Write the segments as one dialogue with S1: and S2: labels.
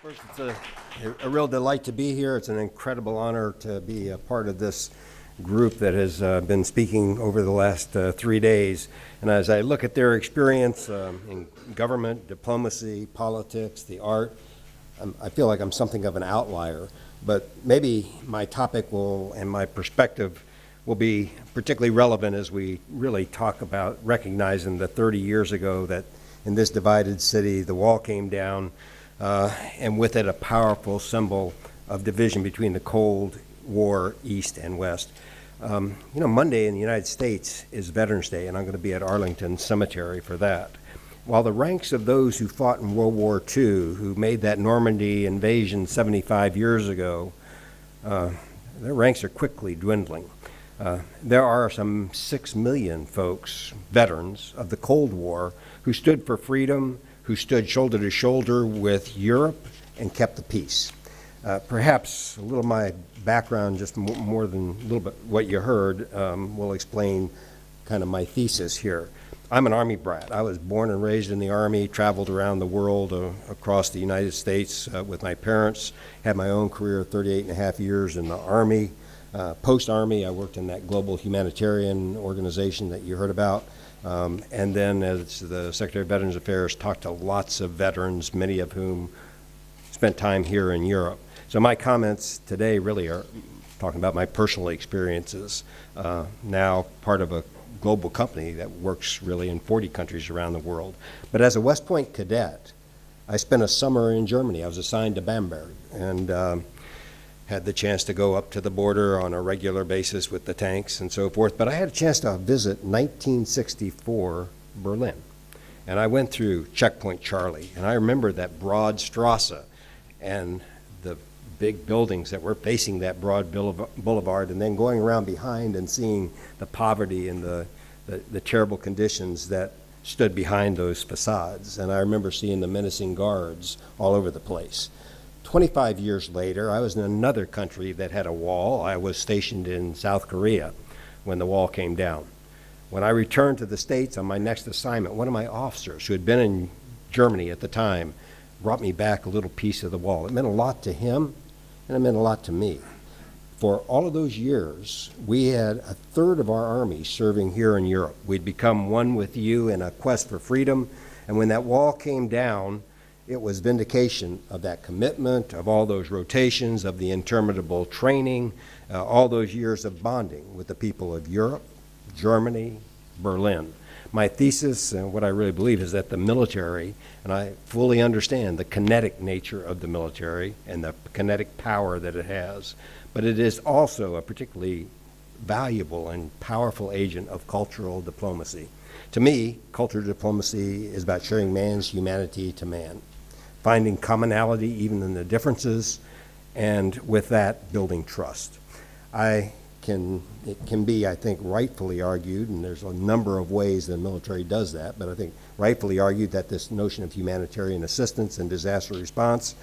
S1: First, it's a real delight to be here. It's an incredible honor to be a part of this group that has been speaking over the last 3 days. And as I look at their experience in government, diplomacy, politics, the art, I feel like I'm something of an outlier. But maybe my topic and my perspective will be particularly relevant as we really talk about recognizing the 30 years ago that in this divided city, the wall came down, and with it a powerful symbol of division between the Cold War East and West. Monday in the United States is Veterans Day, and I'm going to be at Arlington Cemetery for that. While the ranks of those who fought in World War II, who made that Normandy invasion 75 years ago, their ranks are quickly dwindling. There are some 6 million folks, veterans of the Cold War, who stood for freedom, who stood shoulder to shoulder with Europe and kept the peace. Perhaps a little of my background, just more than a little bit what you heard, will explain kind of my thesis here. I'm an Army brat. I was born and raised in the Army, traveled around the world across the United States with my parents, had my own career, 38 and a half years in the Army. Post-Army, I worked in that global humanitarian organization that you heard about. And then as the Secretary of Veterans Affairs, talked to lots of veterans, many of whom spent time here in Europe. So my comments today really are talking about my personal experiences, now part of a global company that works really in 40 countries around the world. But as a West Point cadet, I spent a summer in Germany. I was assigned to Bamberg and had the chance to go up to the border on a regular basis with the tanks and so forth. But I had a chance to visit 1964 Berlin. And I went through Checkpoint Charlie, and I remember that broad Strasse and the big buildings that were facing that broad boulevard, and then going around behind and seeing the poverty and the terrible conditions that stood behind those facades. And I remember seeing the menacing guards all over the place. 25 years later, I was in another country that had a wall. I was stationed in South Korea when the wall came down. When I returned to the States on my next assignment, one of my officers who had been in Germany at the time brought me back a little piece of the wall. It meant a lot to him, and it meant a lot to me. For all of those years, we had a third of our Army serving here in Europe. We'd become one with you in a quest for freedom, and when that wall came down, it was vindication of that commitment, of all those rotations, of the interminable training, all those years of bonding with the people of Europe, Germany, Berlin. My thesis, and what I really believe, is that the military, and I fully understand the kinetic nature of the military and the kinetic power that it has, but it is also a particularly valuable and powerful agent of cultural diplomacy. To me, cultural diplomacy is about sharing man's humanity to man, finding commonality even in the differences, and with that, building trust. It can be, I think, rightfully argued, and there's a number of ways the military does that, but I think rightfully argued that this notion of humanitarian assistance and disaster response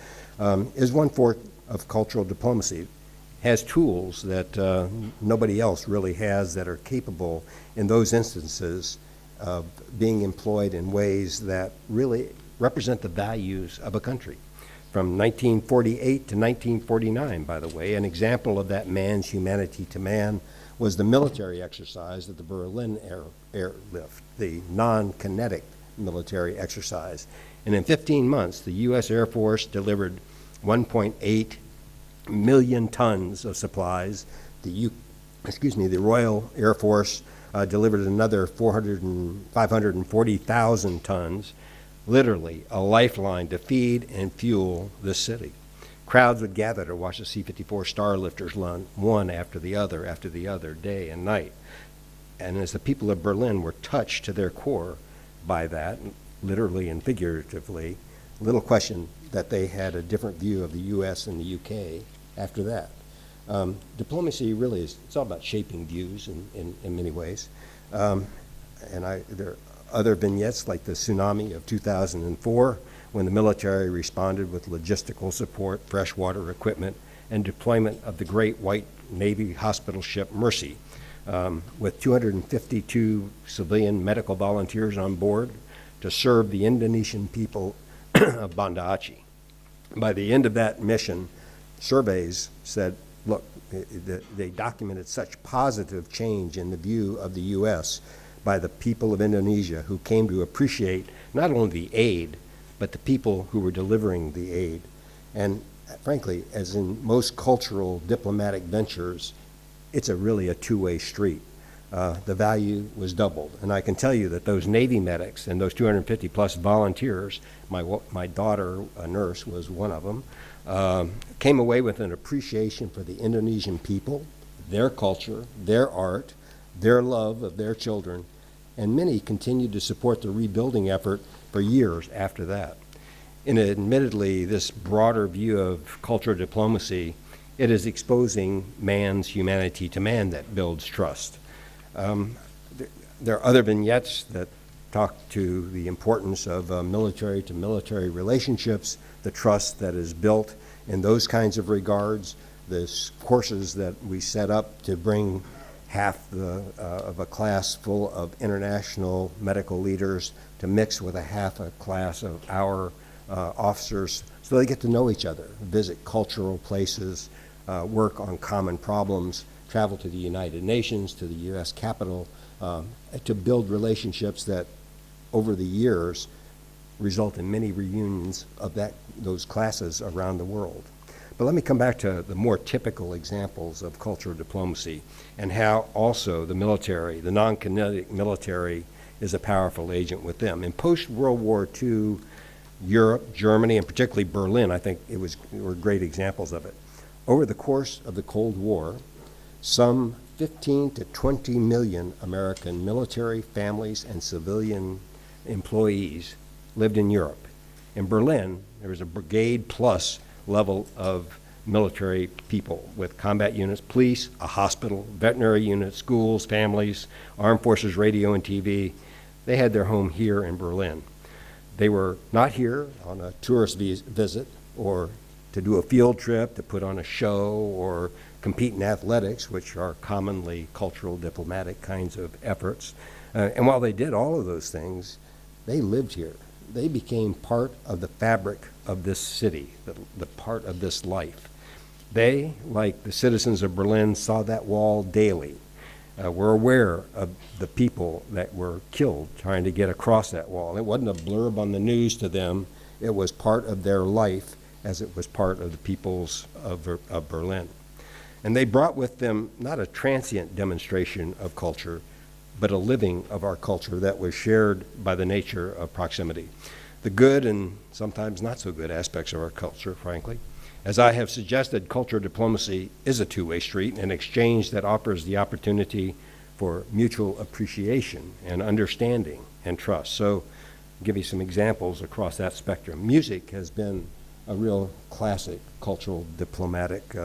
S1: is one form of cultural diplomacy. It has tools that nobody else really has that are capable in those instances of being employed in ways that really represent the values of a country. From 1948 to 1949, by the way, an example of that man's humanity to man was the military exercise of the Berlin airlift, the non-kinetic military exercise. And in 15 months, the U.S. Air Force delivered 1.8 million tons of supplies. The Royal Air Force delivered another 540,000 tons. Literally a lifeline to feed and fuel the city. Crowds would gather to watch the C-54 Starlifters run one after the other, day and night. And as the people of Berlin were touched to their core by that, literally and figuratively, little question that they had a different view of the U.S. and the U.K. after that. Diplomacy really it's all about shaping views in many ways. There are other vignettes like the tsunami of 2004, when the military responded with logistical support, freshwater equipment, and deployment of the great white Navy hospital ship Mercy, with 252 civilian medical volunteers on board to serve the Indonesian people of Banda Aceh. By the end of that mission, surveys said, look, they documented such positive change in the view of the U.S. by the people of Indonesia, who came to appreciate not only the aid, but the people who were delivering the aid. And frankly, as in most cultural diplomatic ventures, it's really a two-way street. The value was doubled. And I can tell you that those Navy medics and those 250 plus volunteers, my daughter, a nurse, was one of them, came away with an appreciation for the Indonesian people, their culture, their art, their love of their children, and many continued to support the rebuilding effort for years after that. In admittedly this broader view of cultural diplomacy, it is exposing man's humanity to man that builds trust. There are other vignettes that talk to the importance of military-to-military relationships, the trust that is built in those kinds of regards, the courses that we set up to bring half of a class full of international medical leaders to mix with half a class of our officers so they get to know each other, visit cultural places, work on common problems, travel to the United Nations, to the U.S. Capitol, to build relationships that over the years result in many reunions of those classes around the world. But let me come back to the more typical examples of cultural diplomacy and how also the military, the non-kinetic military, is a powerful agent with them. In post-World War II, Europe, Germany, and particularly Berlin, I think were great examples of it. Over the course of the Cold War, some 15 to 20 million American military families and civilian employees lived in Europe. In Berlin, there was a brigade plus level of military people with combat units, police, a hospital, veterinary units, schools, families, armed forces, radio and TV. They had their home here in Berlin. They were not here on a tourist visit or to do a field trip, to put on a show or compete in athletics, which are commonly cultural diplomatic kinds of efforts. And while they did all of those things, they lived here. They became part of the fabric of this city, the part of this life. They, like the citizens of Berlin, saw that wall daily, were aware of the people that were killed trying to get across that wall. It wasn't a blurb on the news to them. It was part of their life as it was part of the peoples of Berlin. And they brought with them not a transient demonstration of culture, but a living of our culture that was shared by the nature of proximity. The good and sometimes not so good aspects of our culture, frankly. As I have suggested, cultural diplomacy is a two-way street, an exchange that offers the opportunity for mutual appreciation and understanding and trust. So I'll give you some examples across that spectrum. Music has been a real classic cultural diplomatic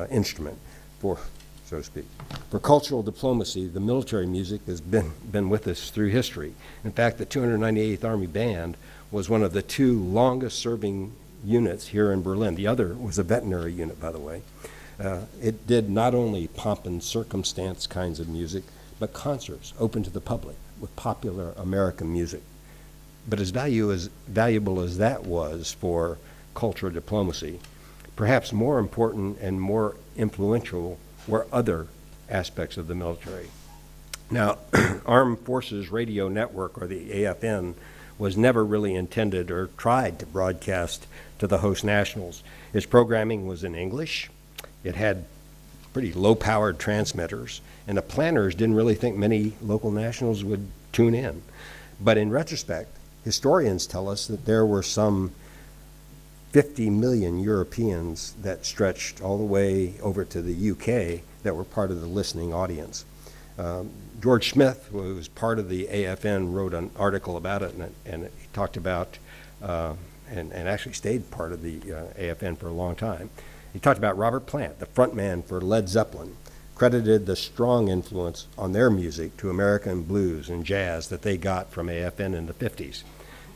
S1: instrument for, so to speak. For cultural diplomacy, the military music has been with us through history. In fact, the 298th Army Band was one of the two longest serving units here in Berlin. The other was a veterinary unit, by the way. It did not only pomp and circumstance kinds of music, but concerts open to the public with popular American music. But as valuable as that was for cultural diplomacy, perhaps more important and more influential were other aspects of the military. Now, Armed Forces Radio Network, or the AFN, was never really intended or tried to broadcast to the host nationals. Its programming was in English. It had pretty low-powered transmitters, and the planners didn't really think many local nationals would tune in. But in retrospect, historians tell us that there were some 50 million Europeans that stretched all the way over to the UK that were part of the listening audience. George Smith, who was part of the AFN, wrote an article about it, and he talked about, and actually stayed part of the AFN for a long time. He talked about Robert Plant, the frontman for Led Zeppelin, credited the strong influence on their music to American blues and jazz that they got from AFN in the 50s.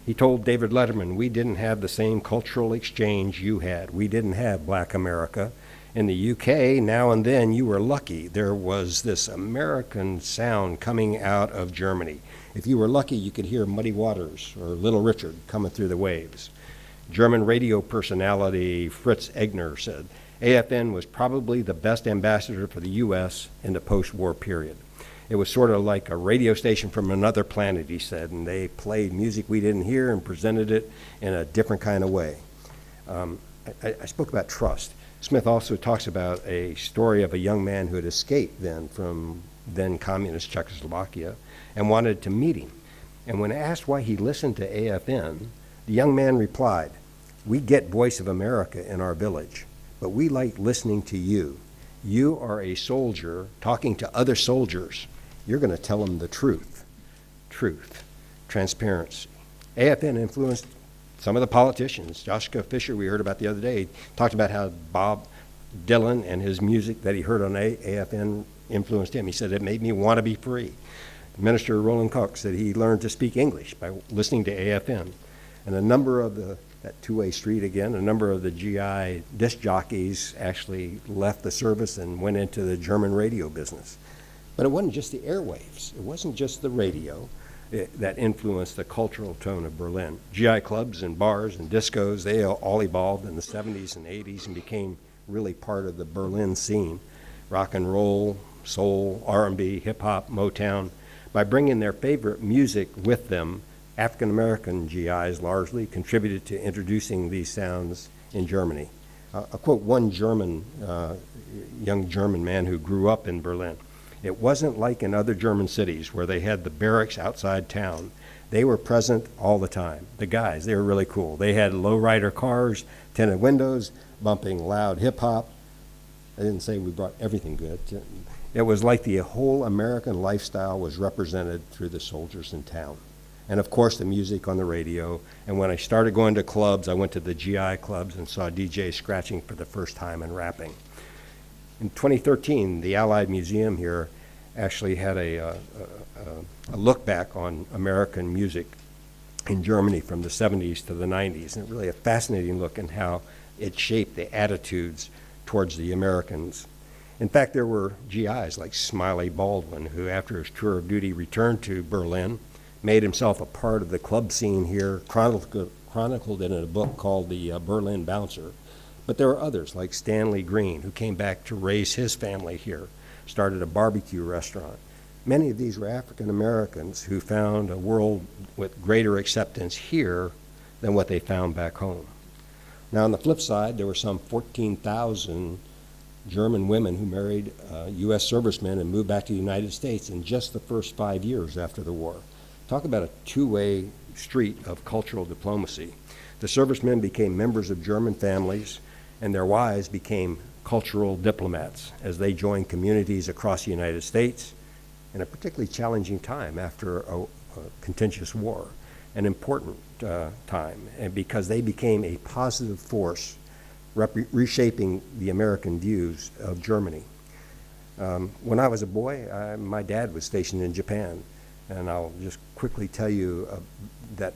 S1: He told David Letterman, we didn't have the same cultural exchange you had. We didn't have Black America. In the UK, now and then you were lucky. There was this American sound coming out of Germany. If you were lucky, you could hear Muddy Waters or Little Richard coming through the waves. German radio personality Fritz Egner said, AFN was probably the best ambassador for the U.S. in the post-war period. It was sort of like a radio station from another planet, he said, and they played music we didn't hear and presented it in a different kind of way. I spoke about trust. Smith also talks about a story of a young man who had escaped then from then communist Czechoslovakia and wanted to meet him. And when asked why he listened to AFN, the young man replied, "We get Voice of America in our village, but we like listening to you. You are a soldier talking to other soldiers. You're going to tell them the truth." Truth, transparency. AFN influenced some of the politicians. Joshua Fisher, we heard about the other day, talked about how Bob Dylan and his music that he heard on AFN influenced him. He said, it made me want to be free. Minister Roland Koch said he learned to speak English by listening to AFN. And a number of that two-way street again, a number of the GI disc jockeys actually left the service and went into the German radio business. But it wasn't just the airwaves. It wasn't just the radio that influenced the cultural tone of Berlin. GI clubs and bars and discos, they all evolved in the 70s and 80s and became really part of the Berlin scene. Rock and roll, soul, R&B, hip-hop, Motown. By bringing their favorite music with them, African-American GIs largely contributed to introducing these sounds in Germany. I'll quote one young German man who grew up in Berlin. It wasn't like in other German cities where they had the barracks outside town. They were present all the time. The guys, they were really cool. They had lowrider cars, tinted windows, bumping loud hip-hop. I didn't say we brought everything good. It was like the whole American lifestyle was represented through the soldiers in town. And of course the music on the radio. And when I started going to clubs, I went to the GI clubs and saw DJs scratching for the first time and rapping. In 2013, the Allied Museum here actually had a look back on American music in Germany from the 70s to the 90s, and really a fascinating look in how it shaped the attitudes towards the Americans. In fact, there were GIs like Smiley Baldwin, who after his tour of duty returned to Berlin, made himself a part of the club scene here, chronicled it in a book called The Berlin Bouncer. But there were others like Stanley Green, who came back to raise his family here, started a barbecue restaurant. Many of these were African Americans who found a world with greater acceptance here than what they found back home. Now on the flip side, there were some 14,000 German women who married U.S. servicemen and moved back to the United States in just the first 5 years after the war. Talk about a two-way street of cultural diplomacy. The servicemen became members of German families, and their wives became cultural diplomats as they joined communities across the United States in a particularly challenging time after a contentious war, an important time, and because they became a positive force reshaping the American views of Germany. When I was a boy, my dad was stationed in Japan, and I'll just quickly tell you that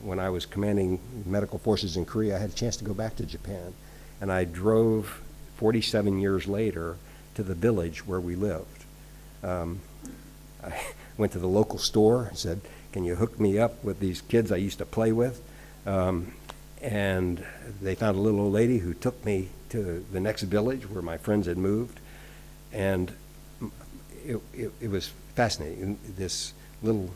S1: when I was commanding medical forces in Korea, I had a chance to go back to Japan. And I drove 47 years later to the village where we lived. I went to the local store and said, can you hook me up with these kids I used to play with? And they found a little old lady who took me to the next village where my friends had moved. And it was fascinating. This little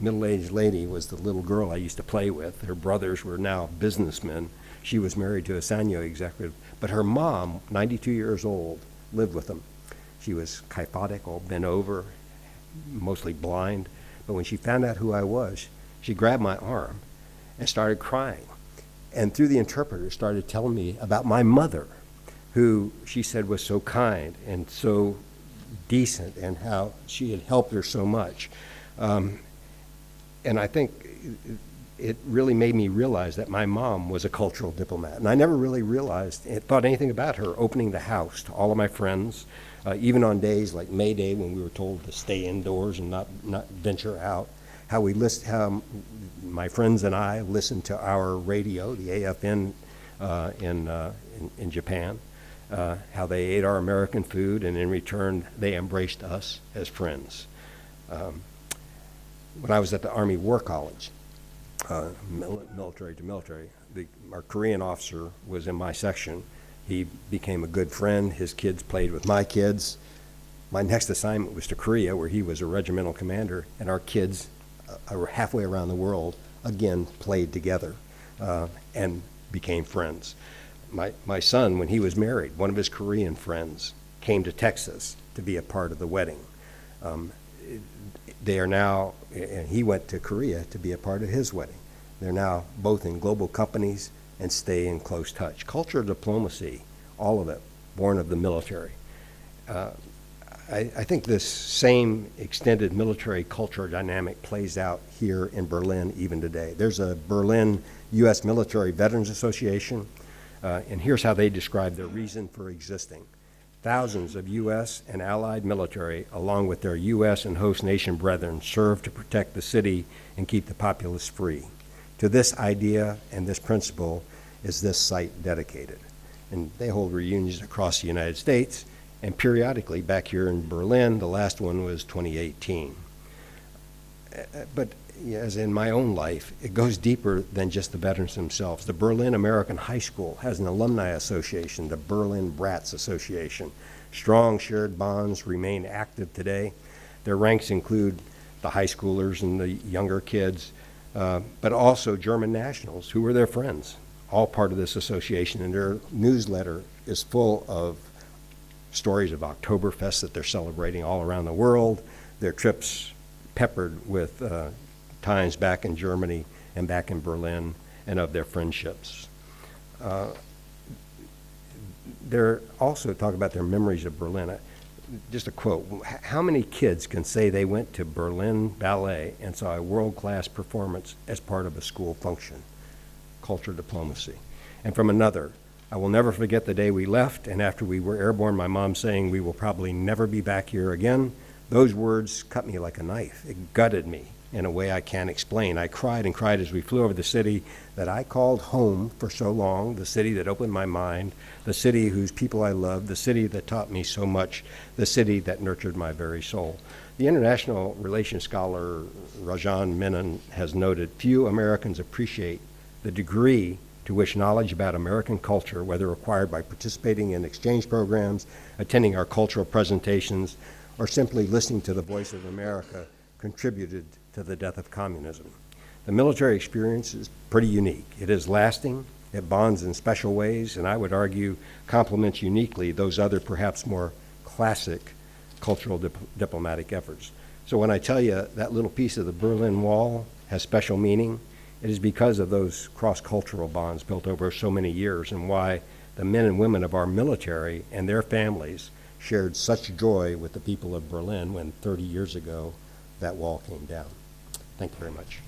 S1: middle-aged lady was the little girl I used to play with. Her brothers were now businessmen. She was married to a Sanyo executive, but her mom, 92 years old, lived with them. She was kyphotic, all bent over, mostly blind, but when she found out who I was, she grabbed my arm and started crying. And through the interpreter started telling me about my mother, who she said was so kind and so decent and how she had helped her so much. And I think it really made me realize that my mom was a cultural diplomat. And I never really thought anything about her opening the house to all of my friends, even on days like May Day when we were told to stay indoors and not venture out, how my friends and I listened to our radio, the AFN in Japan, how they ate our American food, and in return they embraced us as friends. When I was at the Army War College, military to military, our Korean officer was in my section. He became a good friend. His kids played with my kids. My next assignment was to Korea, where he was a regimental commander, and our kids halfway around the world, again, played together and became friends. My son, when he was married, one of his Korean friends came to Texas to be a part of the wedding. They are now, and he went to Korea to be a part of his wedding. They're now both in global companies and stay in close touch. Culture, diplomacy, all of it, born of the military. I think this same extended military culture dynamic plays out here in Berlin even today. There's a Berlin U.S. Military Veterans Association, and here's how they describe their reason for existing. Thousands of U.S. and allied military, along with their U.S. and host nation brethren, serve to protect the city and keep the populace free. To this idea and this principle is this site dedicated. And they hold reunions across the United States, and periodically back here in Berlin. The last one was 2018. But as in my own life, it goes deeper than just the veterans themselves. The Berlin American High School has an alumni association, the Berlin Brats Association. Strong shared bonds remain active today. Their ranks include the high schoolers and the younger kids, but also German nationals who were their friends, all part of this association. And their newsletter is full of stories of Oktoberfest that they're celebrating all around the world, their trips peppered with times back in Germany and back in Berlin, and of their friendships. They're also talk about their memories of Berlin. Just a quote, how many kids can say they went to Berlin Ballet and saw a world-class performance as part of a school function? Culture diplomacy. And from another, I will never forget the day we left, and after we were airborne, my mom saying we will probably never be back here again. Those words cut me like a knife. It gutted me in a way I can't explain. I cried and cried as we flew over the city that I called home for so long, the city that opened my mind, the city whose people I loved, the city that taught me so much, the city that nurtured my very soul. The international relations scholar Rajan Menon has noted, few Americans appreciate the degree to which knowledge about American culture, whether acquired by participating in exchange programs, attending our cultural presentations, or simply listening to the voice of America, contributed to the death of communism. The military experience is pretty unique. It is lasting, it bonds in special ways, and I would argue complements uniquely those other perhaps more classic cultural diplomatic efforts. So when I tell you that little piece of the Berlin Wall has special meaning, it is because of those cross-cultural bonds built over so many years, and why the men and women of our military and their families shared such joy with the people of Berlin when 30 years ago that wall came down. Thank you very much.